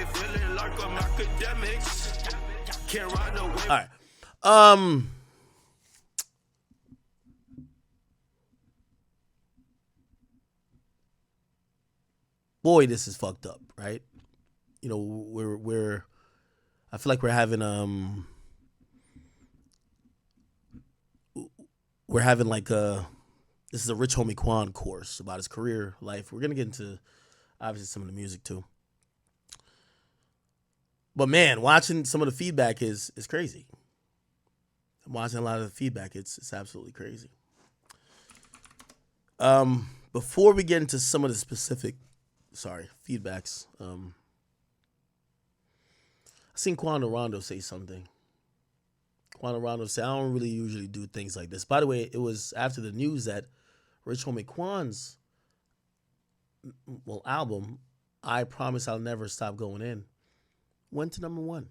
feeling like I'm Akademiks. Can't ride away. All right. Boy, this is fucked up, right? You know, I feel like we're having like this is a Rich Homie Quan course about his career life. We're gonna get into obviously some of the music too. But man, watching some of the feedback is crazy. I'm watching a lot of the feedback. It's absolutely crazy. Before we get into some of the specific feedbacks, I seen Quan Rondo say something. Quan Rondo said, I don't really usually do things like this. By the way, it was after the news that Rich Homie Quan's album, I Promise I'll Never Stop Going In, went to number 1.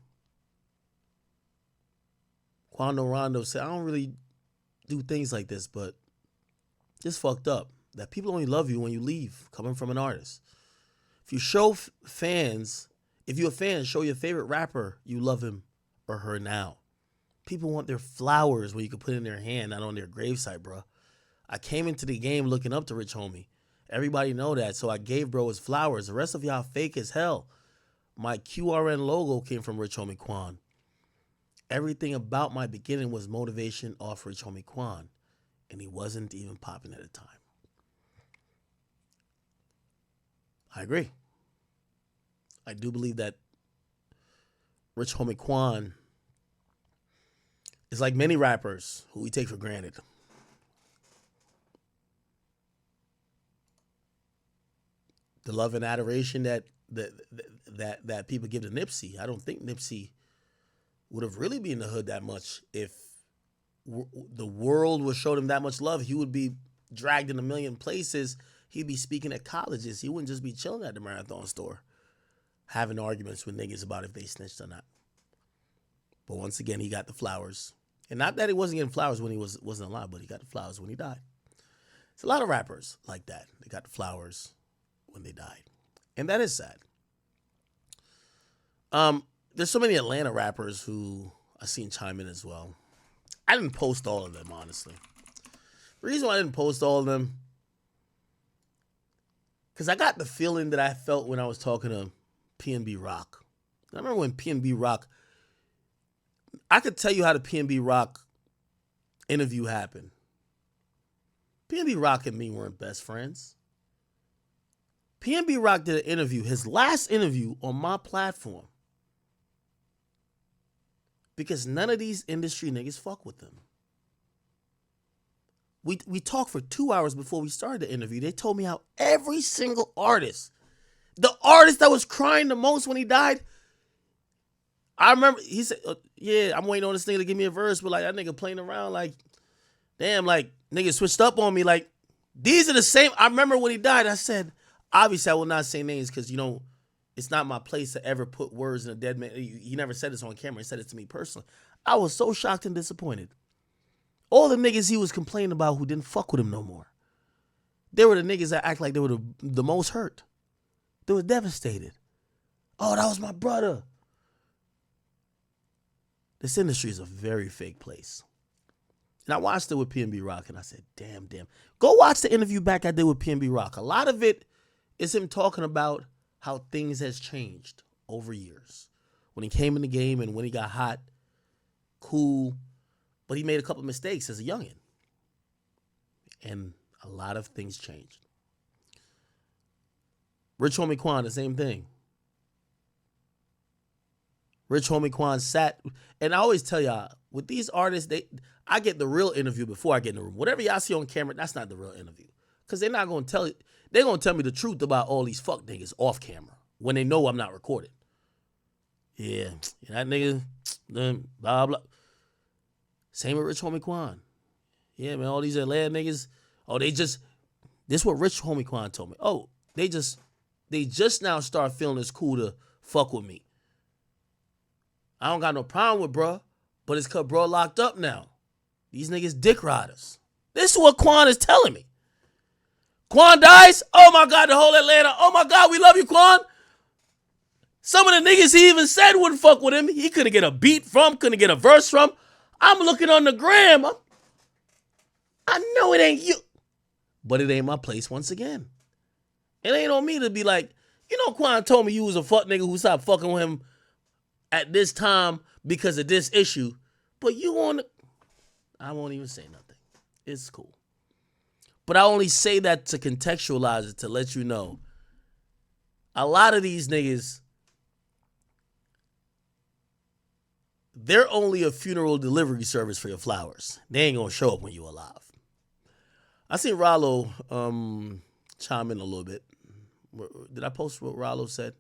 Quan Rondo said, I don't really do things like this, but it's fucked up that people only love you when you leave, coming from an artist. If you show fans, if you're a fan, show your favorite rapper you love him or her now. People want their flowers when you can put it in their hand, not on their gravesite, bro. I came into the game looking up to Rich Homie. Everybody know that, so I gave bro his flowers. The rest of y'all fake as hell. My QRN logo came from Rich Homie Quan. Everything about my beginning was motivation off Rich Homie Quan, and he wasn't even popping at the time. I agree. I do believe that Rich Homie Quan is like many rappers who we take for granted. The love and adoration that people give to Nipsey, I don't think Nipsey would have really been in the hood that much if the world was showing him that much love. He would be dragged in a million places. He'd be speaking at colleges. He wouldn't just be chilling at the Marathon store, having arguments with niggas about if they snitched or not. But once again, he got the flowers. And not that he wasn't getting flowers when he wasn't alive, but he got the flowers when he died. It's a lot of rappers like that. They got the flowers when they died. And that is sad. There's so many Atlanta rappers who I seen chime in as well. I didn't post all of them, honestly. The reason why I didn't post all of them, because I got the feeling that I felt when I was talking to PNB Rock. I remember when PNB Rock, I could tell you how the PNB Rock interview happened. PNB Rock and me weren't best friends. PNB Rock did an interview, his last interview on my platform, because none of these industry niggas fuck with them. We talked for 2 hours before we started the interview. They told me how every single artist, the artist that was crying the most when he died, I remember he said, yeah, I'm waiting on this nigga to give me a verse, but like that nigga playing around like, damn, like niggas switched up on me. Like these are the same. I remember when he died, I said, obviously I will not say names because, you know, it's not my place to ever put words in a dead man. He never said this on camera. He said it to me personally. I was so shocked and disappointed. All the niggas he was complaining about who didn't fuck with him no more. They were the niggas that act like they were the most hurt. They were devastated. Oh, that was my brother. This industry is a very fake place. And I watched it with PNB Rock and I said, damn. Go watch the interview back I did with PNB Rock. A lot of it is him talking about how things has changed over years. When he came in the game and when he got hot, cool, but he made a couple of mistakes as a youngin'. And a lot of things changed. Rich Homie Quan, the same thing. Rich Homie Quan sat, and I always tell y'all, with these artists, I get the real interview before I get in the room. Whatever y'all see on camera, that's not the real interview. Because they're not going to tell it. They're going to tell me the truth about all these fuck niggas off camera when they know I'm not recorded. Yeah, that nigga, blah, blah. Same with Rich Homie Quan. Yeah, man, all these Atlanta niggas, this is what Rich Homie Quan told me. Oh, they just now start feeling it's cool to fuck with me. I don't got no problem with bruh, but it's because bruh locked up now. These niggas dick riders. This is what Quan is telling me. Quan dies? Oh my God, the whole Atlanta. Oh my God, we love you, Quan. Some of the niggas he even said wouldn't fuck with him. He couldn't get a beat from, couldn't get a verse from. I'm looking on the gram. I know it ain't you. But it ain't my place once again. It ain't on me to be like, you know, Quan told me you was a fuck nigga who stopped fucking with him at this time because of this issue. But you want to... I won't even say nothing. It's cool. But I only say that to contextualize it, to let you know. A lot of these niggas, they're only a funeral delivery service for your flowers. They ain't gonna show up when you alive. I seen Rollo chime in a little bit. Did I post what Rollo said?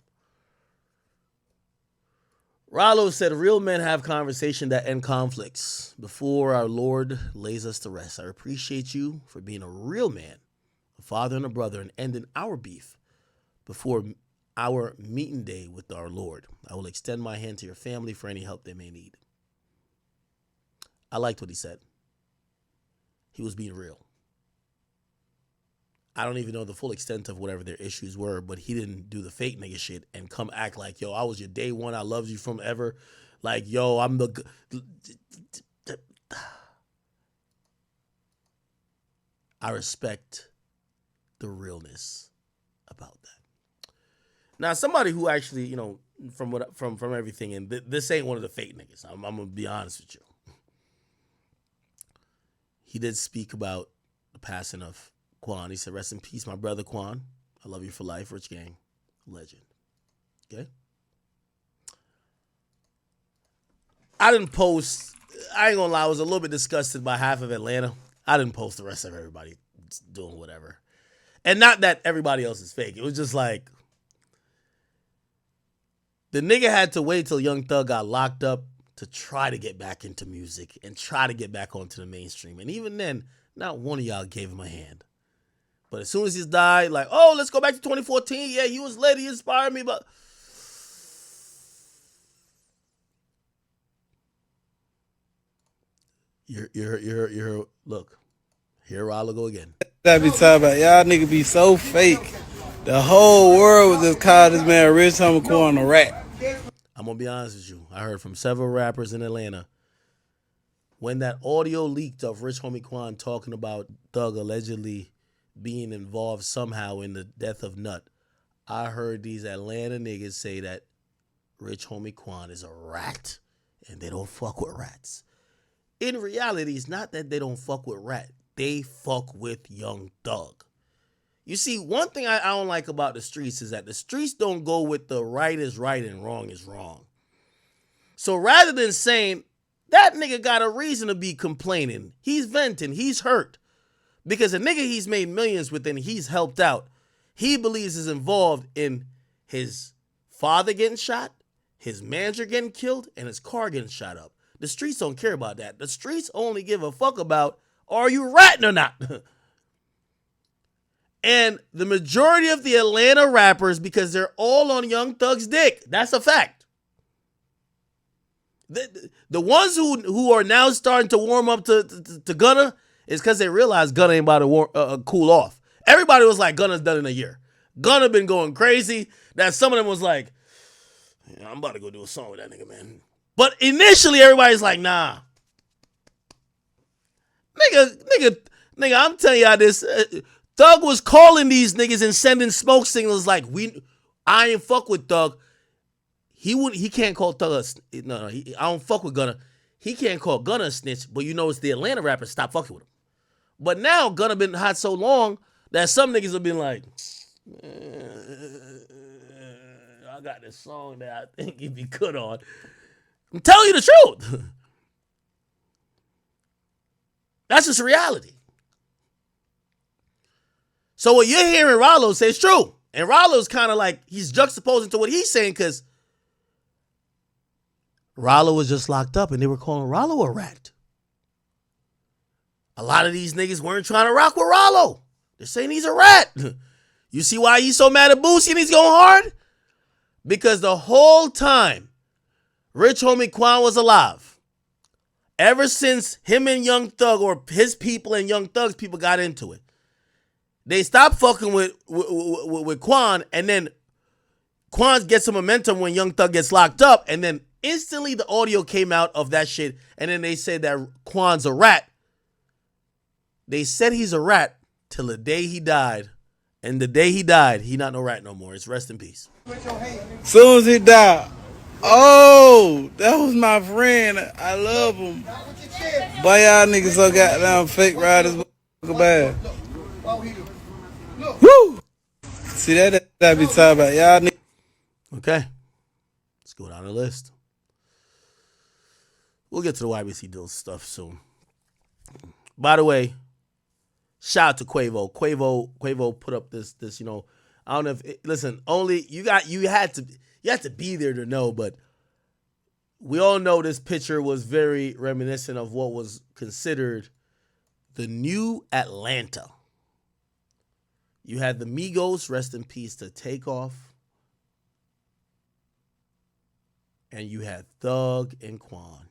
Rollo said, real men have conversation that end conflicts before our Lord lays us to rest. I appreciate you for being a real man, a father and a brother, and ending our beef before our meeting day with our Lord. I will extend my hand to your family for any help they may need. I liked what he said. He was being real. I don't even know the full extent of whatever their issues were, but he didn't do the fake nigga shit and come act like, yo, I was your day one. I loved you from ever. Like, yo, I'm the... I respect the realness about that. Now, somebody who actually, you know, from everything, and this ain't one of the fake niggas. I'm going to be honest with you. He did speak about the passing of Quan. He said, rest in peace, my brother Quan. I love you for life. Rich Gang. Legend. Okay? I didn't post. I ain't gonna lie. I was a little bit disgusted by half of Atlanta. I didn't post the rest of everybody doing whatever. And not that everybody else is fake. It was just like, the nigga had to wait till Young Thug got locked up to try to get back into music and try to get back onto the mainstream. And even then, not one of y'all gave him a hand. But as soon as he died, like, oh, let's go back to 2014. Yeah, he was lit. He inspired me, but... You're look, here Rollo go again. I be talking about, y'all niggas be so fake. The whole world was just called this man Rich Homie Quan a rat. I'm going to be honest with you. I heard from several rappers in Atlanta. When that audio leaked of Rich Homie Quan talking about Thug allegedly being involved somehow in the death of Nut, I heard these Atlanta niggas say that Rich Homie Quan is a rat and they don't fuck with rats. In reality, it's not that they don't fuck with rat. They fuck with Young Thug. You see, one thing I don't like about the streets is that the streets don't go with the right is right and wrong is wrong. So rather than saying, that nigga got a reason to be complaining, he's venting, he's hurt, because a nigga he's made millions with and he's helped out, he believes is involved in his father getting shot, his manager getting killed, and his car getting shot up. The streets don't care about that. The streets only give a fuck about, are you ratting or not? And the majority of the Atlanta rappers, because they're all on Young Thug's dick, that's a fact. The ones who are now starting to warm up to Gunna is because they realize Gunna ain't about to cool off. Everybody was like, Gunna's done in a year. Gunna been going crazy. That some of them was like, yeah, I'm about to go do a song with that nigga, man. But initially, everybody's like, nah. Nigga, I'm telling y'all this. Thug was calling these niggas and sending smoke signals like, I ain't fuck with Thug. He can't call Thug I don't fuck with Gunna. He can't call Gunna a snitch, but you know it's the Atlanta rappers stop fucking with him. But now Gunna been hot so long that some niggas have been like, I got this song that I think he'd be good on. I'm telling you the truth. That's just reality. So what you're hearing Rollo say is true. And Rollo's kind of like, he's juxtaposing to what he's saying because Rollo was just locked up and they were calling Rollo a rat. A lot of these niggas weren't trying to rock with Rollo. They're saying he's a rat. You see why he's so mad at Boosie and he's going hard? Because the whole time Rich Homie Quan was alive, ever since him and Young Thug, or his people and Young Thug's people, got into it, they stopped fucking with Quan, and then Quan gets some momentum when Young Thug gets locked up, and then instantly the audio came out of that shit, and then they said that Quan's a rat. They said he's a rat till the day he died, and the day he died, he not no rat no more. It's rest in peace. Soon as he died, oh, that was my friend. I love him. But y'all niggas so goddamn fake riders bad. Woo! See that I be talking about. Y'all niggas. Okay. Let's go down the list. We'll get to the YBC deal stuff soon. By the way, shout out to Quavo. Quavo put up this, you know, I don't know if listen, only you had to be there to know, but we all know this picture was very reminiscent of what was considered the new Atlanta. You had the Migos, rest in peace, to Takeoff. And you had Thug and Quan.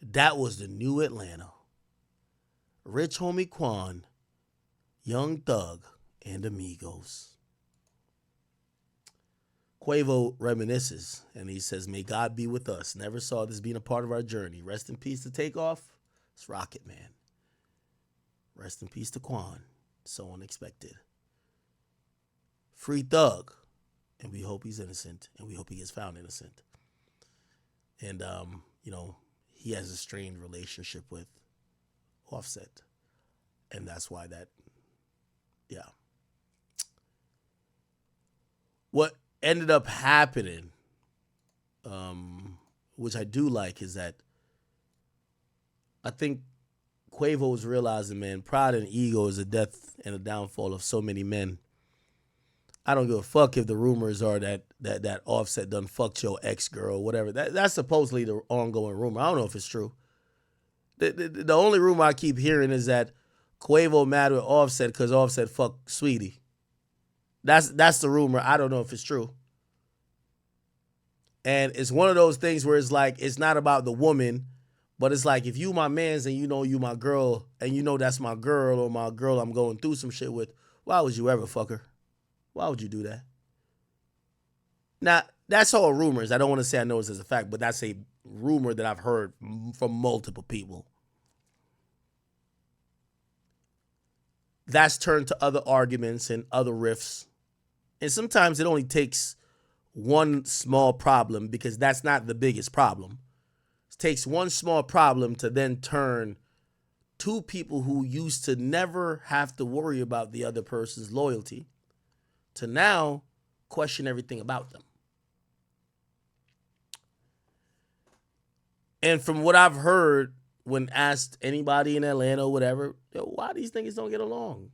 That was the new Atlanta. Rich Homie Quan, Young Thug, and Amigos. Quavo reminisces, and he says, "May God be with us. Never saw this being a part of our journey. Rest in peace to Takeoff. It's Rocket Man. Rest in peace to Quan. So unexpected. Free Thug, and we hope he's innocent, and we hope he gets found innocent." And, you know, he has a strained relationship with Offset. And that's why that, yeah. What ended up happening, which I do like, is that I think Quavo was realizing, man, pride and ego is a death and a downfall of so many men. I don't give a fuck if the rumors are that Offset done fucked your ex-girl, whatever. That's supposedly the ongoing rumor. I don't know if it's true. The only rumor I keep hearing is that Quavo mad with Offset because Offset fucked Sweetie. That's the rumor. I don't know if it's true. And it's one of those things where it's like, it's not about the woman, but it's like, if you my mans and you know you my girl, and you know that's my girl or my girl I'm going through some shit with, why would you ever fuck her? Why would you do that? Now, that's all rumors. I don't want to say I know this as a fact, but that's a rumor that I've heard from multiple people. That's turned to other arguments and other riffs. And sometimes it only takes one small problem, because that's not the biggest problem. It takes one small problem to then turn two people who used to never have to worry about the other person's loyalty to now question everything about them. And from what I've heard, when asked anybody in Atlanta or whatever, why these niggas don't get along?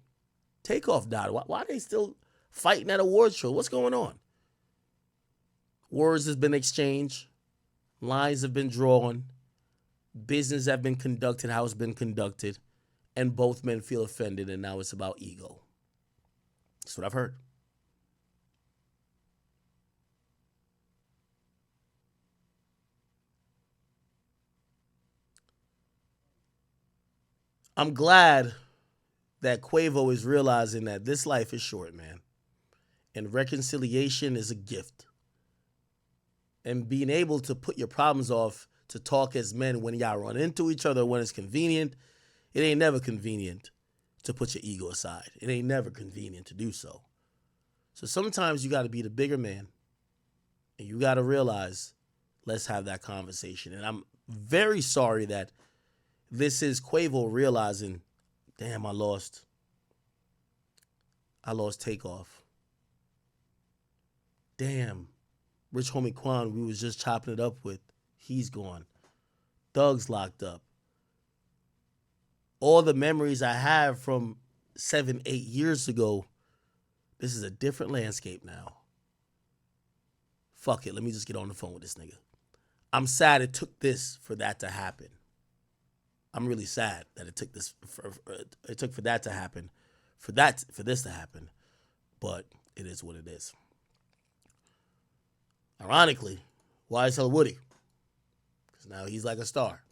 Takeoff died. Why are they still fighting at awards show? What's going on? Words has been exchanged. Lines have been drawn. Business have been conducted how it's been conducted. And both men feel offended, and now it's about ego. That's what I've heard. I'm glad that Quavo is realizing that this life is short, man. And reconciliation is a gift. And being able to put your problems off to talk as men when y'all run into each other, when it's convenient, it ain't never convenient to put your ego aside. It ain't never convenient to do so. So sometimes you got to be the bigger man. And you got to realize, let's have that conversation. And I'm very sorry that this is Quavo realizing, damn, I lost Takeoff. Damn, Rich Homie Quan, we was just chopping it up with, he's gone. Thug's locked up. All the memories I have from 7, 8 years ago, this is a different landscape now. Fuck it, let me just get on the phone with this nigga. I'm sad it took this for that to happen. I'm really sad that it took this for that to happen, for this to happen, but it is what it is. Ironically, YSL Woody, because now he's like a star.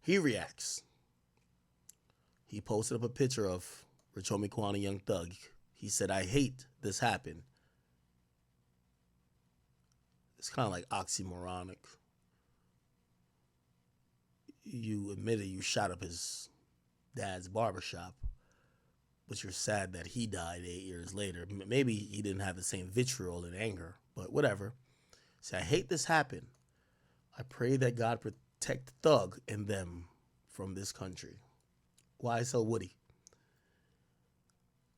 He reacts. He posted up a picture of Rich Homie Quan and Young Thug. He said, "I hate this happened. It's kind of like oxymoronic. You admitted you shot up his dad's barbershop, but you're sad that he died 8 years later. Maybe he didn't have the same vitriol and anger, but whatever. See, I hate this happen. I pray that God protect Thug and them from this country. Why so Woody?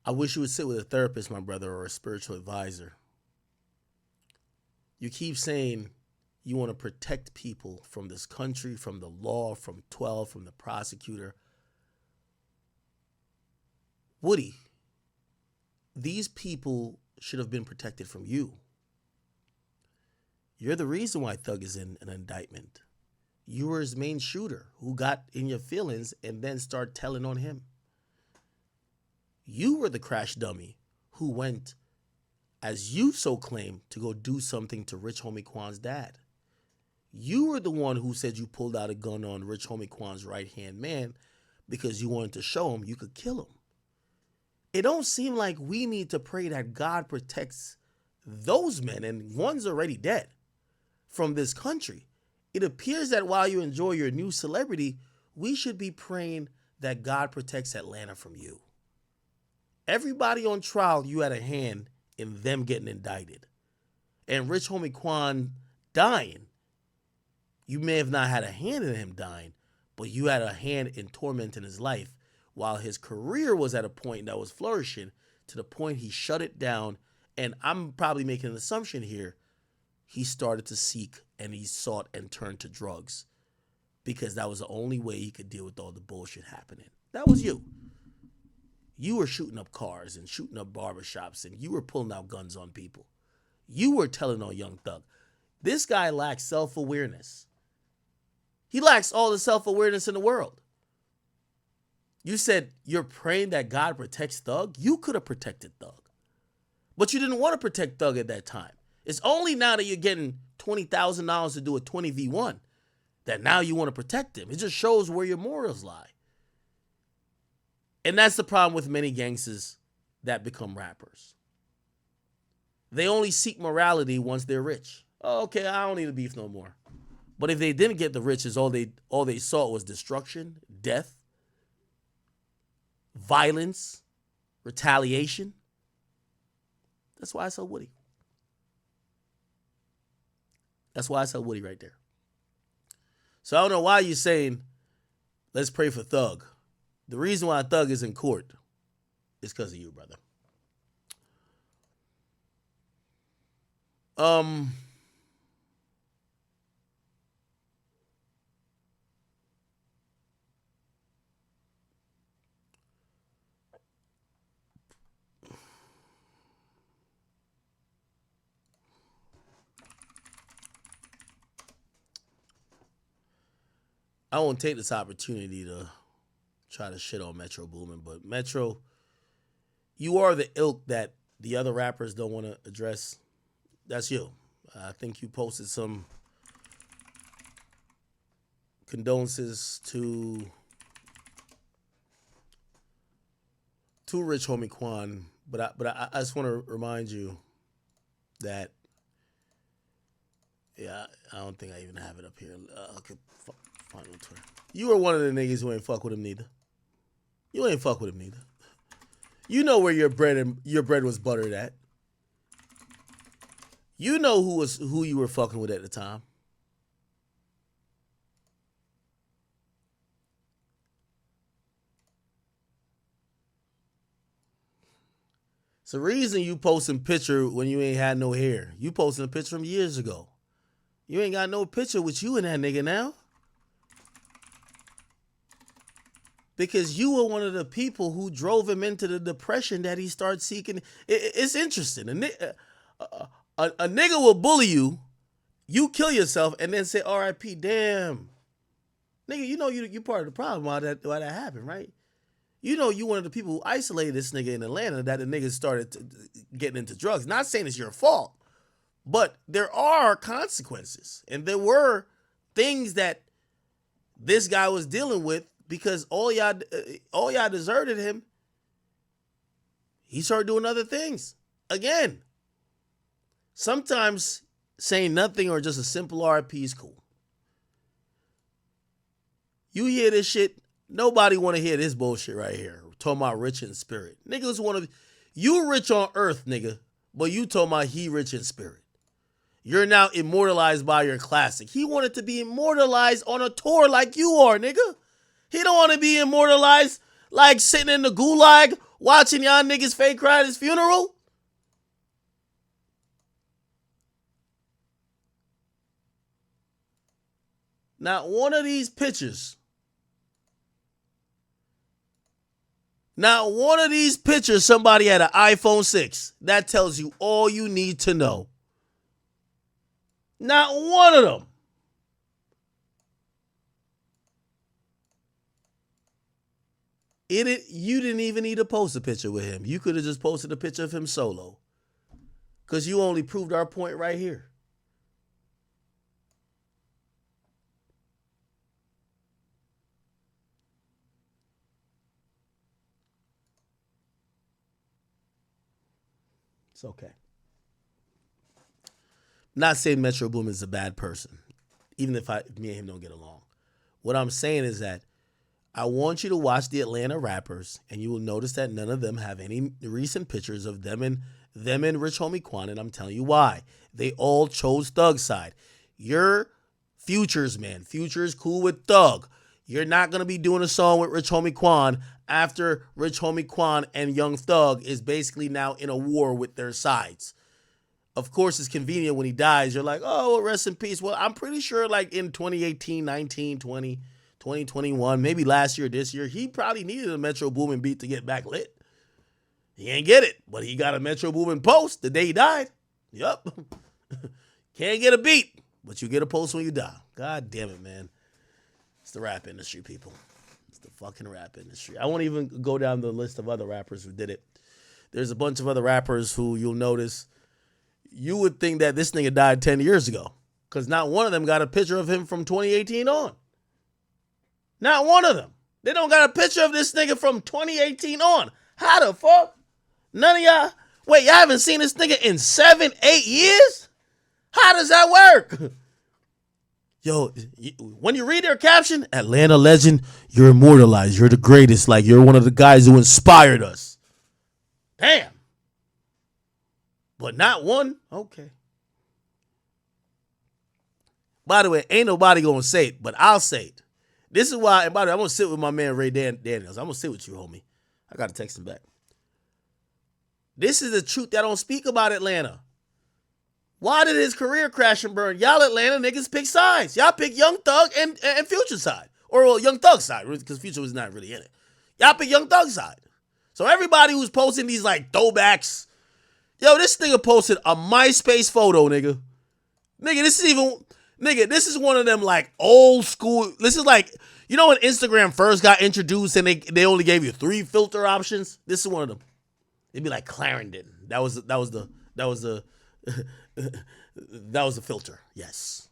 I wish you would sit with a therapist, my brother, or a spiritual advisor. You keep saying you want to protect people from this country, from the law, from 12, from the prosecutor. Woody, these people should have been protected from you. You're the reason why Thug is in an indictment. You were his main shooter who got in your feelings and then started telling on him. You were the crash dummy who went, as you so claim, to go do something to Rich Homie Quan's dad. You were the one who said you pulled out a gun on Rich Homie Quan's right-hand man because you wanted to show him you could kill him. It don't seem like we need to pray that God protects those men, and one's already dead, from this country. It appears that while you enjoy your new celebrity, we should be praying that God protects Atlanta from you. Everybody on trial, you had a hand in them getting indicted. And Rich Homie Quan dying, you may have not had a hand in him dying, but you had a hand in tormenting his life while his career was at a point that was flourishing, to the point he shut it down. And I'm probably making an assumption here. He started to seek and he sought and turned to drugs because that was the only way he could deal with all the bullshit happening. That was you. You were shooting up cars and shooting up barbershops, and you were pulling out guns on people. You were telling on Young Thug. This guy lacks self-awareness. He lacks all the self-awareness in the world. You said you're praying that God protects Thug. You could have protected Thug. But you didn't want to protect Thug at that time. It's only now that you're getting $20,000 to do a 20v1 that now you want to protect him. It just shows where your morals lie. And that's the problem with many gangsters that become rappers. They only seek morality once they're rich. Oh, okay, I don't need to beef no more. But if they didn't get the riches, all they saw was destruction, death, violence, retaliation. That's why I saw Woody. That's why I saw Woody right there. So I don't know why you're saying, let's pray for Thug. The reason why Thug is in court is because of you, brother. I won't take this opportunity to try to shit on Metro Boomin, but Metro, you are the ilk that the other rappers don't want to address. That's you. I think you posted some condolences to Rich Homie Quan, but I just want to remind you that, yeah, I don't think I even have it up here. I could find it on Twitter. You are one of the niggas who ain't fuck with him neither. You ain't fuck with him neither. You know where your bread was buttered at. You know who you were fucking with at the time. It's the reason you posting picture when you ain't had no hair. You posting a picture from years ago. You ain't got no picture with you and that nigga now. Because you were one of the people who drove him into the depression that he started seeking. It's interesting. A nigga will bully you, you kill yourself, and then say R.I.P. Damn. Nigga, you know you part of the problem why that happened, right? You know you one of the people who isolated this nigga in Atlanta that the nigga started getting into drugs. Not saying it's your fault, but there are consequences. And there were things that this guy was dealing with because all y'all deserted him. He started doing other things. Again, sometimes saying nothing or just a simple RIP is cool. You hear this shit, nobody want to hear this bullshit right here. We're talking about rich in spirit. Niggas want to, you rich on earth, nigga, but you talking about he rich in spirit. You're now immortalized by your classic. He wanted to be immortalized on a tour like you are, nigga. He don't want to be immortalized like sitting in the gulag watching y'all niggas fake cry at his funeral. Not one of these pictures somebody had an iPhone 6. That tells you all you need to know. Not one of them. You didn't even need to post a picture with him. You could have just posted a picture of him solo. Because you only proved our point right here. It's okay. Not saying Metro Boomin is a bad person, even if me and him don't get along. What I'm saying is that I want you to watch the Atlanta rappers, and you will notice that none of them have any recent pictures of them and Rich Homie Quan, and I'm telling you why. They all chose Thug's side. You're Future's man. Future is cool with Thug. You're not going to be doing a song with Rich Homie Quan after Rich Homie Quan and Young Thug is basically now in a war with their sides. Of course, it's convenient when he dies. You're like, oh, well, rest in peace. Well, I'm pretty sure like in 2018, 19, 20, 2021, maybe last year, this year, he probably needed a Metro Boomin beat to get back lit. He ain't get it, but he got a Metro Boomin post the day he died. Yup. Can't get a beat, but you get a post when you die. God damn it, man. It's the rap industry, people. It's the fucking rap industry. I won't even go down the list of other rappers who did it. There's a bunch of other rappers who you'll notice you would think that this nigga died 10 years ago because not one of them got a picture of him from 2018 on. Not one of them. They don't got a picture of this nigga from 2018 on. How the fuck? None of y'all. Wait, y'all haven't seen this nigga in 7, 8 years? How does that work? Yo, when you read their caption, Atlanta legend, you're immortalized. You're the greatest. Like, you're one of the guys who inspired us. Damn. But not one? Okay. By the way, ain't nobody gonna say it, but I'll say it. This is why, and by the way, I'm gonna sit with my man Ray Daniels. I'm gonna sit with you, homie. I gotta text him back. This is the truth that don't speak about Atlanta. Why did his career crash and burn? Y'all Atlanta niggas pick sides. Y'all pick Young Thug and Future side. Or well, Young Thug side, because Future was not really in it. Y'all pick Young Thug side. So everybody who's posting these like throwbacks, yo, this nigga posted a MySpace photo, nigga. Nigga, this is one of them like old school. This is like, you know when Instagram first got introduced and they only gave you 3 filter options? This is one of them. It'd be like Clarendon. That was the filter. Yes.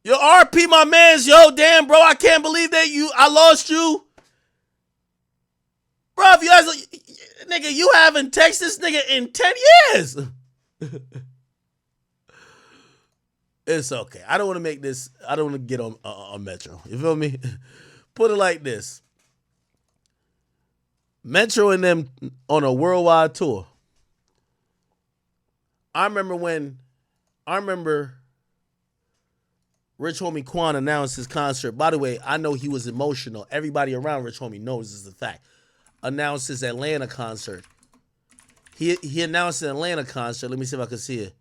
Yo, RP my mans, yo, damn, bro, I can't believe that I lost you. Bro, if you guys, nigga, you haven't texted this nigga in 10 years. It's okay. I don't want to make this, I don't want to get on Metro. You feel me? Put it like this. Metro and them on a worldwide tour. I remember Rich Homie Quan announced his concert. By the way, I know he was emotional. Everybody around Rich Homie knows this is a fact. Announced his Atlanta concert. He announced an Atlanta concert. Let me see if I can see it.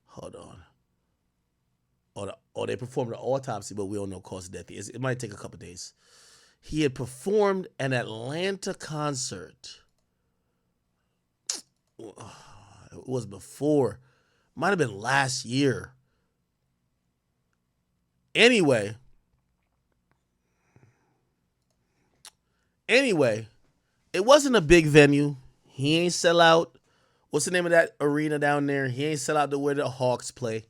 Hold on. They performed an autopsy, but we don't know cause of death. It might take a couple days. He had performed an Atlanta concert. It was before. Might have been last year. Anyway, it wasn't a big venue. He ain't sell out. What's the name of that arena down there? He ain't sell out to where the Hawks play.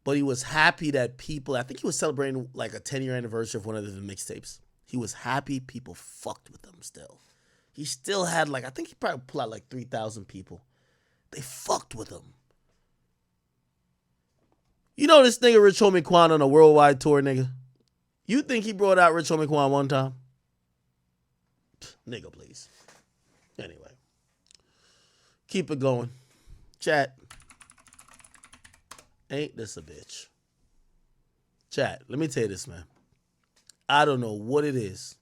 But he was happy that people, I think he was celebrating like a 10-year anniversary of one of the mixtapes. He was happy people fucked with him still. he still had like, I think he probably pulled out like 3,000 people. They fucked with him. You know this nigga Rich Homie Quan on a worldwide tour, nigga? You think he brought out Rich Homie Quan one time? Nigga, please. Anyway. Keep it going. Chat. Ain't this a bitch? Chat, let me tell you this, man. I don't know what it is